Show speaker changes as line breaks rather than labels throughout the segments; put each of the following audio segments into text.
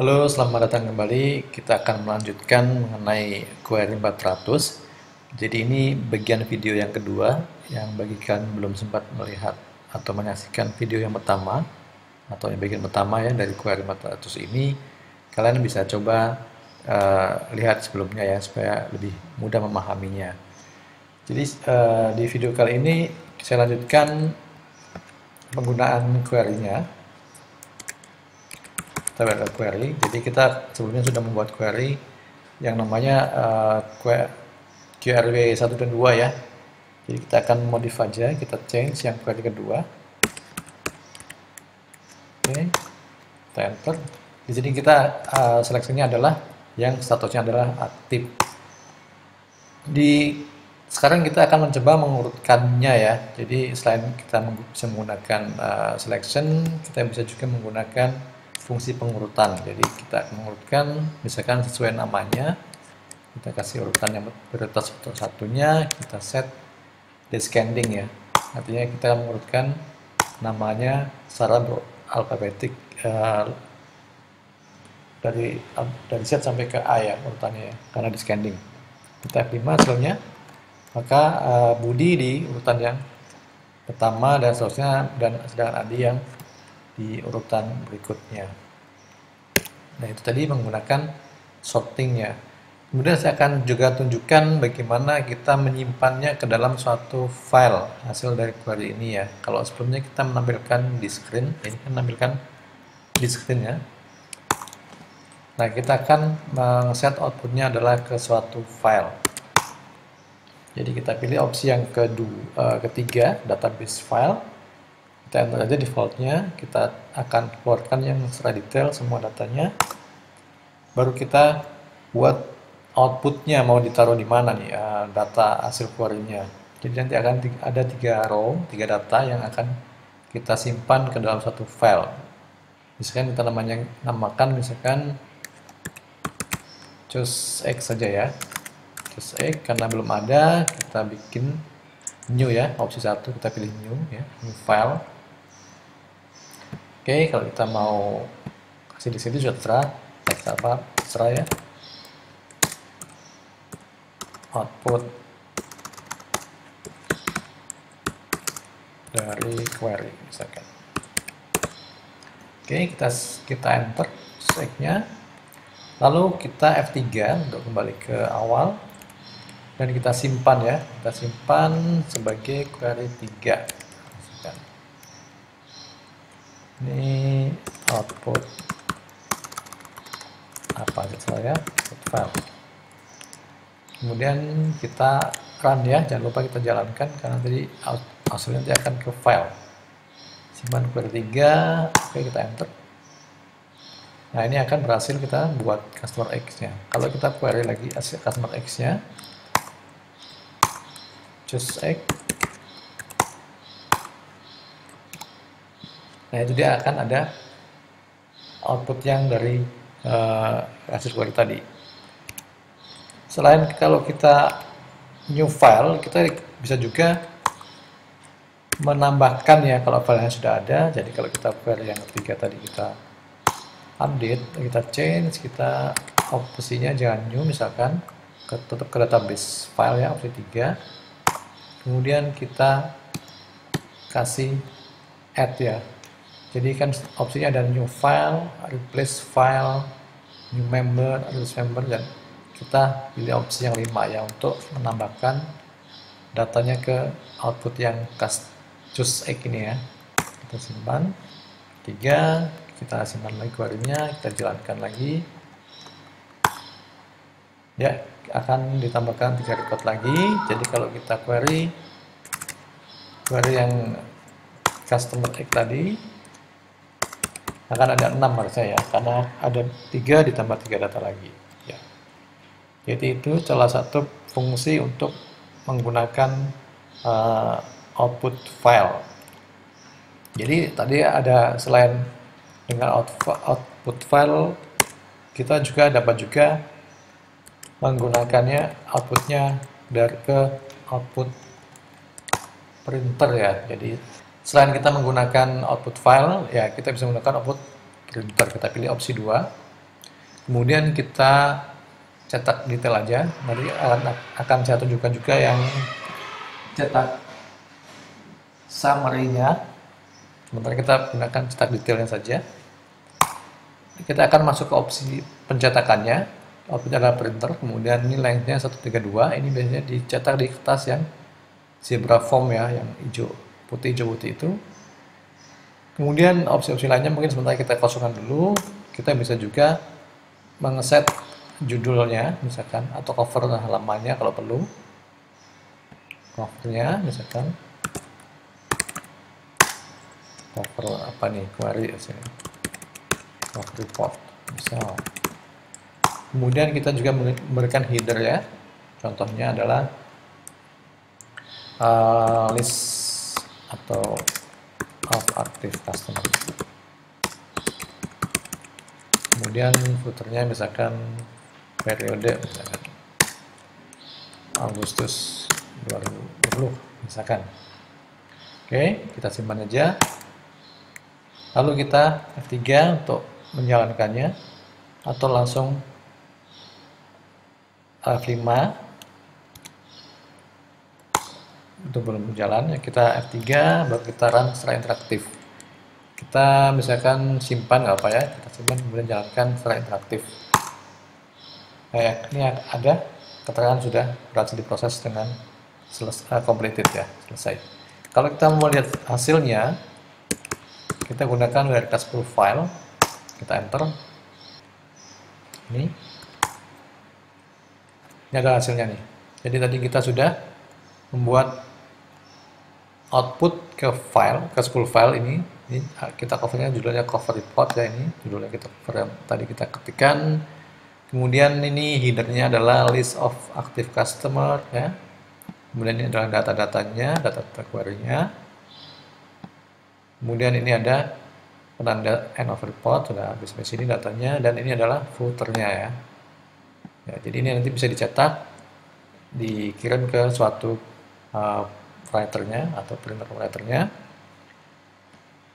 Halo, selamat datang kembali. Kita akan melanjutkan mengenai query 400. Jadi ini bagian video yang kedua yang bagi kalian belum sempat melihat atau menyaksikan video yang pertama atau yang bagian pertama ya dari query 400 ini, kalian bisa coba lihat sebelumnya ya supaya lebih mudah memahaminya. Jadi di video kali ini saya lanjutkan penggunaan query-nya. Kita buat query. Jadi kita sebelumnya sudah membuat query yang namanya QRW 1 dan 2 ya. Jadi kita akan modif aja, kita change yang query kedua. Oke, kita enter. Di sini kita seleksinya adalah yang statusnya adalah aktif. Sekarang kita akan mencoba mengurutkannya ya. Jadi selain kita bisa menggunakan selection, kita bisa juga menggunakan fungsi pengurutan. Jadi kita mengurutkan misalkan sesuai namanya, kita kasih urutan yang prioritas satunya, kita set descending ya, artinya kita mengurutkan namanya secara alfabetik dari Z sampai ke A ya urutannya ya, karena descending. Kita F5 hasilnya, maka Budi di urutan yang pertama dan seterusnya, dan sedangkan Adi yang di urutan berikutnya. Nah itu tadi menggunakan sortingnya. Kemudian saya akan juga tunjukkan bagaimana kita menyimpannya ke dalam suatu file hasil dari query ini ya. Kalau sebelumnya kita menampilkan di screen, ini kan menampilkan di screen ya. Nah kita akan set outputnya adalah ke suatu file. Jadi kita pilih opsi yang ketiga, database file. Kita enter aja defaultnya, kita akan keluarkan yang secara detail semua datanya. Baru kita buat outputnya mau ditaruh di mana nih data hasil query-nya. Jadi nanti akan ada 3 row, 3 data yang akan kita simpan ke dalam satu file. Misalkan kita namakan misalkan choose X saja ya. Choose X karena belum ada, kita bikin new ya, opsi 1 kita pilih new ya, new file. Oke, kalau kita mau kasih di sini sudah terserah, teks apa terserah ya. Output dari query misalkan. Oke, kita enter select-nya. Lalu kita F3 untuk kembali ke awal dan kita simpan ya. Kita simpan sebagai query 3. Misalkan. Ini output apa saja ya, output file. Kemudian kita run ya, jangan lupa kita jalankan karena tadi hasilnya nanti akan ke file. Simpan query 3, oke kita enter. Nah ini akan berhasil kita buat customer X-nya. Kalau kita query lagi hasil customer X-nya, choose X. Nah itu dia akan ada output yang dari hasil query tadi. Selain kalau kita new file, kita bisa juga menambahkan ya kalau filenya sudah ada. Jadi kalau kita query yang ketiga tadi kita update, kita change, kita opsinya jangan new misalkan, tetap ke database file ya, opsi 3. Kemudian kita kasih add ya. Jadi kan opsinya ada new file, replace file, new member, replace member, dan kita pilih opsi yang 5 ya untuk menambahkan datanya ke output yang choose X ini ya. Kita simpan 3, kita simpan lagi query-nya, kita jalankan lagi ya, akan ditambahkan 3 record lagi. Jadi kalau kita query yang customer X tadi akan ada 6 harusnya ya, karena ada 3 ditambah 3 data lagi ya. Jadi itu salah satu fungsi untuk menggunakan output file. Jadi tadi ada selain dengan output file, kita juga dapat menggunakannya outputnya dari ke output printer ya. Jadi selain kita menggunakan output file, ya kita bisa menggunakan output printer. Kita pilih opsi 2. Kemudian kita cetak detail aja. Nanti akan saya tunjukkan juga yang cetak summary-nya. Sementara kita gunakan cetak detailnya saja. Kita akan masuk ke opsi pencetakannya. Output adalah printer, kemudian ini length-nya 132. Ini biasanya dicetak di kertas yang zebra foam ya, yang hijau putih itu. Kemudian opsi-opsi lainnya mungkin sementara kita kosongkan dulu. Kita bisa juga mengeset judulnya misalkan, atau cover halamannya kalau perlu. Covernya misalkan cover apa nih, query sini, cover report misal. Kemudian kita juga memberikan header ya, contohnya adalah list atau of active customer. Kemudian footernya misalkan periode misalkan Agustus 2020 misalkan. Oke, kita simpan aja. Lalu kita F3 untuk menjalankannya, atau langsung F5 untuk belum berjalan. Ya, kita F3 baru kita run secara interaktif. Kita misalkan simpan nggak apa ya, kita simpan kemudian jalankan secara interaktif. Ini ada keterangan sudah berhasil diproses dengan completed ya, selesai. Kalau kita mau lihat hasilnya, kita gunakan varchar profile, kita enter. Ini ada hasilnya nih. Jadi tadi kita sudah membuat output ke file, ke spool file ini kita covernya judulnya cover report ya, ini judulnya kita cover yang tadi kita ketikkan. Kemudian ini headernya adalah list of active customer ya. Kemudian ini adalah data-datanya, data query-nya. Kemudian ini ada penanda end of report, sudah habis sampai sini datanya, dan ini adalah footernya ya. Ya, jadi ini nanti bisa dicetak, dikirim ke suatu writernya atau printer writernya.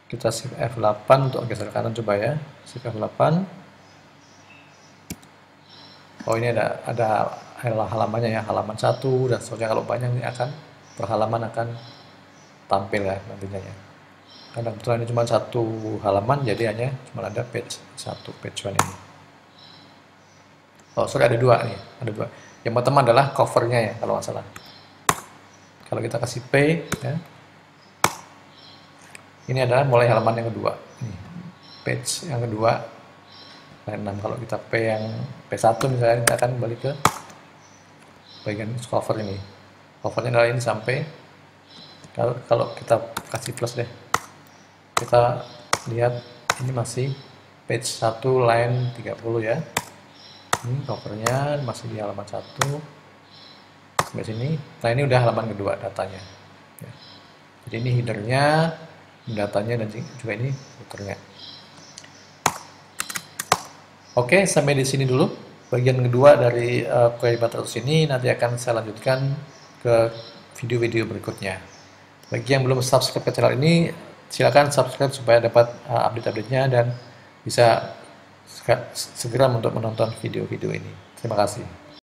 Kita shift F8 untuk geser kanan coba ya, shift F8. Oh, ini ada halamannya ya, halaman 1 dan seterusnya. Kalau banyak ini akan per halaman akan tampil ya nantinya ya. Karena kebetulan ini cuma satu halaman, jadi hanya cuma ada page 1, page 1 ini. Oh sorry, ada dua nih, ada dua. Yang pertama adalah covernya ya, kalau nggak salah. Kalau kita kasih P ya, ini adalah mulai halaman yang kedua. Nih, page yang kedua, line 6. Kalau kita P yang P1 misalnya, kita akan balik ke bagian cover ini. Covernya adalah ini sampai, kalau kita kasih plus deh, kita lihat ini masih page 1 line 30 ya. Ini covernya masih di halaman 1 sampai sini. Nah ini udah halaman kedua datanya ya. Jadi ini headernya, datanya, dan juga ini footernya. Oke, sampai di sini dulu bagian kedua dari query Batrus ini. Nanti akan saya lanjutkan ke video-video berikutnya. Bagi yang belum subscribe ke channel ini, silakan subscribe supaya dapat update-update-nya dan bisa segera untuk menonton video-video ini. Terima kasih.